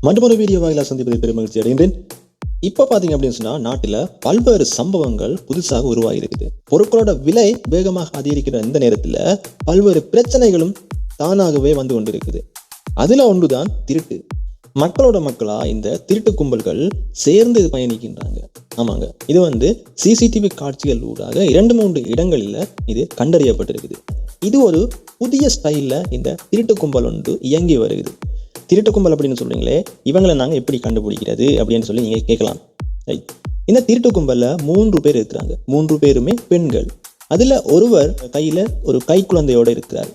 மற்றொரு வீடியோ வாயிலாக சந்திப்பதை பெரும் மகிழ்ச்சி அடைகின்றேன். இப்போ பார்த்தீங்க அப்படின்னு சொன்னால் நாட்டில் பல்வேறு சம்பவங்கள் புதுசாக உருவாகி இருக்குது. பொருட்களோட விலை வேகமாக அதிகரிக்கிற இந்த நேரத்தில் பல்வேறு பிரச்சனைகளும் தானாகவே வந்து கொண்டு இருக்குது. அதில் ஒன்றுதான் திருட்டு. மக்களாக இந்த திருட்டு கும்பல்கள் சேர்ந்து பயணிக்கின்றாங்க. ஆமாங்க, இது சிசிடிவி காட்சிகள் ஊடாக 2-3 இடங்களில் இது கண்டறியப்பட்டிருக்குது. இது ஒரு புதிய ஸ்டைலில் இந்த திருட்டு கும்பல் ஒன்று இயங்கி வருகிறது. திருட்டு கும்பல் அப்படின்னு சொல்றீங்களே, இவங்களை நாங்கள் எப்படி கண்டுபிடிக்கிறது அப்படின்னு சொல்லி நீங்கள் கேட்கலாம். இந்த திருட்டு கும்பலில் 3 பேர் இருக்கிறாங்க. 3 பேருமே பெண்கள். அதில் ஒருவர் கையில் ஒரு கைக்குழந்தையோடு இருக்கிறார்.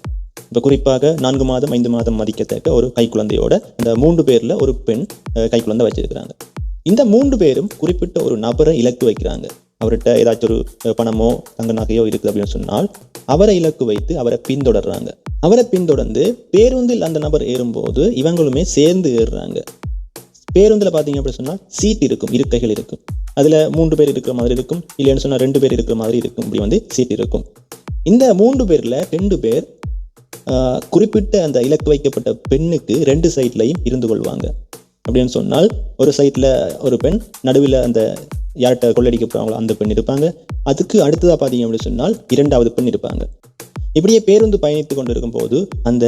இப்போ குறிப்பாக 4 மாதம் 5 மாதம் மதிக்கத்தக்க ஒரு கைக்குழந்தையோட இந்த 3 பேரில் ஒரு பெண் கைக்குழந்தை வச்சிருக்கிறாங்க. இந்த 3 பேரும் குறிப்பிட்ட ஒரு நபரை இலக்கு வைக்கிறாங்க. அவர்கிட்ட ஏதாச்சும் ஒரு பணமோ தங்க நகையோ இருக்குது அப்படின்னு சொன்னால் அவரை இலக்கு வைத்து அவரை பின்தொடர்றாங்க. அவரை பின்தொடர்ந்து பேருந்தில் அந்த நபர் ஏறும்போது இவங்களுமே சேர்ந்து ஏறுறாங்க. பேருந்தில் பார்த்தீங்க அப்படின்னு சொன்னால் சீட் இருக்கும், இருக்கைகள் இருக்கும். அதில் 3 பேர் இருக்கிற மாதிரி இருக்கும், இல்லைன்னு சொன்னால் 2 பேர் இருக்கிற மாதிரி இருக்கும். இப்படி சீட் இருக்கும். இந்த 3 பேரில் 2 பேர் குறிப்பிட்ட அந்த இலக்கு வைக்கப்பட்ட பெண்ணுக்கு 2 சைட்லையும் இருந்து கொள்வாங்க. அப்படின்னு சொன்னால் ஒரு சைட்டில் ஒரு பெண், நடுவில் அந்த யார்கிட்ட கொள்ளடிக்க போகிறாங்களோ அந்த பெண் இருப்பாங்க. அதுக்கு அடுத்ததாக பார்த்தீங்க அப்படின்னு சொன்னால் 2வது பெண் இருப்பாங்க. இப்படியே பேருந்து பயணித்து கொண்டு இருக்கும்போது அந்த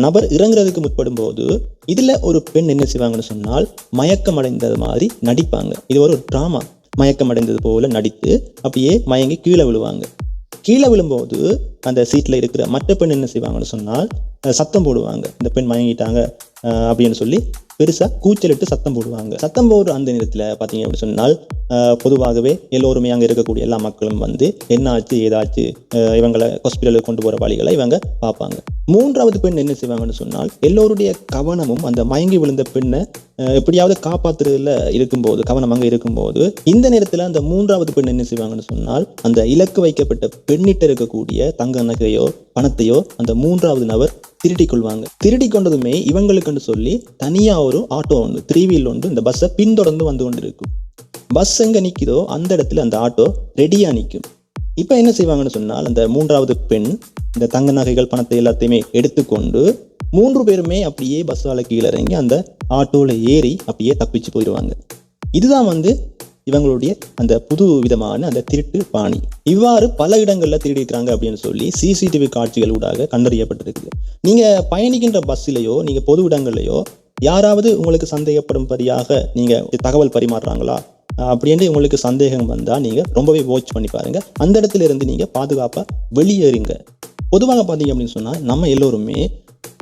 நபர் இறங்குறதுக்கு முற்படும் போது இதில் ஒரு பெண் என்ன செய்வாங்கன்னு சொன்னால் மயக்கம் அடைந்தது மாதிரி நடிப்பாங்க. இது ஒரு ட்ராமா. மயக்கம் அடைந்தது போல நடித்து அப்படியே மயங்கி கீழே விழுவாங்க. கீழே விழும்போது அந்த சீட்டில் இருக்கிற மற்ற பெண் என்ன செய்வாங்கன்னு சொன்னால் சத்தம் போடுவாங்க. இந்த பெண் மயங்கிட்டாங்க அப்படின்னு சொல்லி பெருசாக கூச்சலிட்டு சத்தம் போடுவாங்க. சத்தம் போடுற அந்த நேரத்தில் பார்த்தீங்க அப்படின்னு சொன்னால் பொதுவாகவே எல்லோருமே அங்கே இருக்கக்கூடிய எல்லா மக்களும் என்ன ஆச்சு ஏதாச்சு இவங்களை ஹாஸ்பிட்டலுக்கு கொண்டு போகிற வழிகளை இவங்க பார்ப்பாங்க. 3வது பெண் என்ன செய்வாங்கன்னு சொன்னால் எல்லோருடைய கவனமும் அந்த மயங்கி விழுந்த பெண்ணை எப்படியாவது காப்பாற்றுறதுல இருக்கும்போது, கவனம் அங்கே இருக்கும்போது இந்த நேரத்தில் அந்த 3வது பெண் என்ன செய்வாங்கன்னு சொன்னால் அந்த இலக்கு வைக்கப்பட்ட பெண்ணிட்ட இருக்கக்கூடிய தங்க நகையோ பணத்தையோ அந்த 3வது நபர் திருடி கொள்வாங்க. திருடி கொண்டதுமே இவங்களுக்குன்னு சொல்லி தனியாக ஒரு ஆட்டோ ஒன்று 3 வீல் ஒன்று இந்த பஸ்ஸை பின்தொடர்ந்து வந்து கொண்டு இருக்கும். பஸ் எங்கே நிற்குதோ அந்த இடத்துல அந்த ஆட்டோ ரெடியாக நிற்கும். இப்போ என்ன செய்வாங்கன்னு சொன்னால் அந்த 3வது பெண் இந்த தங்க நகைகள் பணத்தை எல்லாத்தையுமே எடுத்துக்கொண்டு 3 பேருமே அப்படியே பஸ்ஸால் கீழே இறங்கி அந்த ஆட்டோவில் ஏறி அப்படியே தப்பிச்சு போயிடுவாங்க. இதுதான் இவங்களுடைய அந்த புது விதமான அந்த திருட்டு பாணி. இவ்வாறு பல இடங்களில் திருடிக்கிறாங்க அப்படின்னு சொல்லி சிசிடிவி காட்சிகள் ஊடாக கண்டறியப்பட்டிருக்குது. நீங்கள் பயணிக்கின்ற பஸ்ஸிலேயோ நீங்கள் பொது இடங்கள்லையோ யாராவது உங்களுக்கு சந்தேகப்படும்படியாக நீங்கள் தகவல் பரிமாறுறாங்களா அப்படின்னு உங்களுக்கு சந்தேகம் வந்தால் நீங்கள் ரொம்பவே வாட்ச் பண்ணி பாருங்கள். அந்த இடத்துல இருந்து நீங்கள் பாதுகாப்பாக வெளியேறுங்க. பொதுவாக பார்த்தீங்க அப்படின்னு சொன்னால் நம்ம எல்லோருமே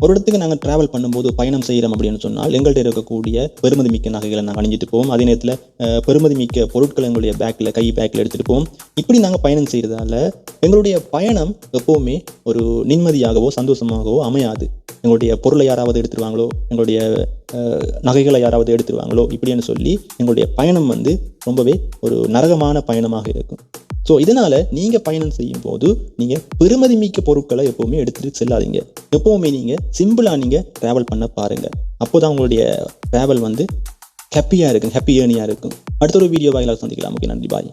ஒரு இடத்துக்கு நாங்கள் ட்ராவல் பண்ணும்போது பயணம் செய்கிறோம் அப்படின்னு சொன்னால் எங்கள்கிட்ட இருக்கக்கூடிய பெருமதி மிக்க நகைகளை நாங்கள் அணிஞ்சிட்டு போவோம். அதே நேரத்தில் பெருமதி மிக்க பொருட்களை எங்களுடைய கை பேக்கில் எடுத்துகிட்டு போவோம். இப்படி நாங்கள் பயணம் செய்கிறதால எங்களுடைய பயணம் எப்போவுமே ஒரு நிம்மதியாகவோ சந்தோஷமாகவோ அமையாது. எங்களுடைய பொருளை யாராவது எடுத்துருவாங்களோ, எங்களுடைய நகைகளை யாராவது எடுத்துருவாங்களோ இப்படின்னு சொல்லி எங்களுடைய பயணம் ரொம்பவே ஒரு நரகமான பயணமாக இருக்கும். ஸோ இதனால் நீங்கள் பயணம் செய்யும் போது நீங்கள் பெருமதி மிக்க பொருட்களை எப்போவுமே எடுத்துகிட்டு செல்லாதீங்க. எப்போவுமே நீங்கள் சிம்பிளாக நீங்கள் ட்ராவல் பண்ண பாருங்கள். அப்போ தான் உங்களுடைய ட்ராவல் ஹாப்பியாக இருக்கும், ஹாப்பி ஏர்னியாக இருக்கும். அடுத்த ஒரு வீடியோ வாயிலாக சந்திக்கலாம். ஓகே, நன்றி, பாய்.